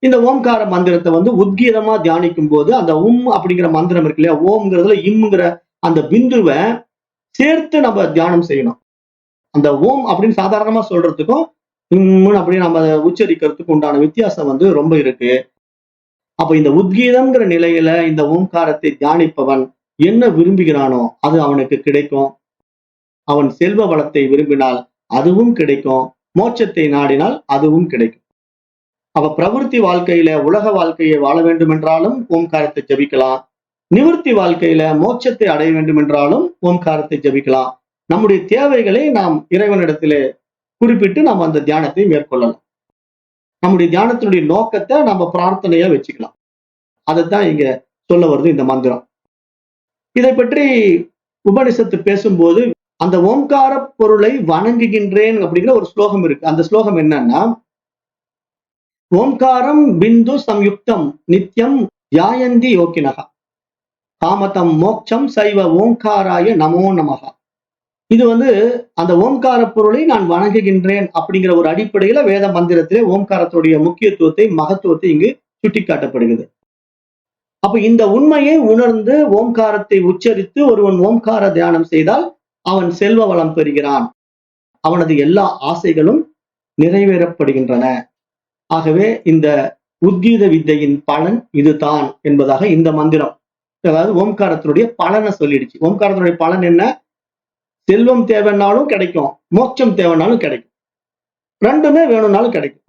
இந்த ஓம்கார மந்திரத்தை உத்கீதமா தியானிக்கும் போது அந்த அப்படிங்கிற மந்திரம் இருக்கு இல்லையா, ஓம்ங்கிறதுல இம்ங்கிற அந்த பிந்துவை சேர்த்து நம்ம தியானம் செய்யணும். அந்த ஓம் அப்படின்னு சாதாரணமா சொல்றதுக்கும் அப்படின்னு நம்ம உச்சரிக்கிறதுக்கு உண்டான வித்தியாசம் ரொம்ப இருக்கு. அப்ப இந்த உத்கீதம்ங்கிற நிலையில இந்த ஓம்காரத்தை தியானிப்பவன் என்ன விரும்புகிறானோ அது அவனுக்கு கிடைக்கும். அவன் செல்வ வளத்தை விரும்பினால் அதுவும் கிடைக்கும். மோட்சத்தை நாடினால் அதுவும் கிடைக்கும். அப்ப பிரவிற்த்தி வாழ்க்கையில உலக வாழ்க்கையை வாழ வேண்டும் என்றாலும் ஓம்காரத்தை ஜபிக்கலாம். நிவர்த்தி வாழ்க்கையில மோட்சத்தை அடைய வேண்டும் என்றாலும் ஓம்காரத்தை ஜபிக்கலாம். நம்முடைய தேவைகளை நாம் இறைவனிடத்திலே குறிப்பிட்டு நாம் அந்த தியானத்தை மேற்கொள்ளலாம். நம்முடைய தியானத்தினுடைய நோக்கத்தை நம்ம பிரார்த்தனையா வச்சுக்கலாம். அதைத்தான் இங்க சொல்ல வருது இந்த மந்திரம். இதை பற்றி உபனிஷத்து பேசும்போது அந்த ஓம்கார பொருளை வணங்குகின்றேன் அப்படிங்கிற ஒரு ஸ்லோகம் இருக்கு. அந்த ஸ்லோகம் என்னன்னா, ஓம்காரம் பிந்து சம்யுக்தம் நித்யம் யாயந்தி யோகினகா காமதம் மோட்சம் சைவ ஓங்காராய நமோ நமகா. இது அந்த ஓம்கார பொருளை நான் வணங்குகின்றேன் அப்படிங்கிற ஒரு அடிப்படையில வேத மந்திரத்திலே ஓம்காரத்துடைய முக்கியத்துவத்தை மகத்துவத்தை இங்கு சுட்டிக்காட்டப்படுகிறது. அப்ப இந்த உண்மையை உணர்ந்து ஓம்காரத்தை உச்சரித்து ஒருவன் ஓம்கார தியானம் செய்தால் அவன் செல்வ வளம் பெறுகிறான். அவனது எல்லா ஆசைகளும் நிறைவேறப்படுகின்றன. ஆகவே இந்த உத்கீத வித்தையின் பலன் இதுதான் என்பதாக இந்த மந்திரம், அதாவது ஓம்காரத்தினுடைய பலனை சொல்லிடுச்சு. ஓம்காரத்தினுடைய பலன் என்ன? செல்வம் தேவைன்னாலும் கிடைக்கும், மோட்சம் தேவைன்னாலும் கிடைக்கும், ரெண்டுமே வேணும்னாலும் கிடைக்கும்.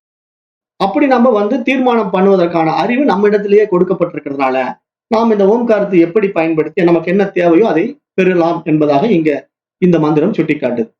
அப்படி நம்ம தீர்மானம் பண்ணுவதற்கான அறிவு நம்ம இடத்திலேயே கொடுக்கப்பட்டிருக்கிறதுனால நாம் இந்த ஓம்காரத்தை எப்படி பயன்படுத்தி நமக்கு என்ன தேவையோ அதை பெறலாம் என்பதாக இங்க இந்த மந்திரம் சுட்டிக்காட்டுது.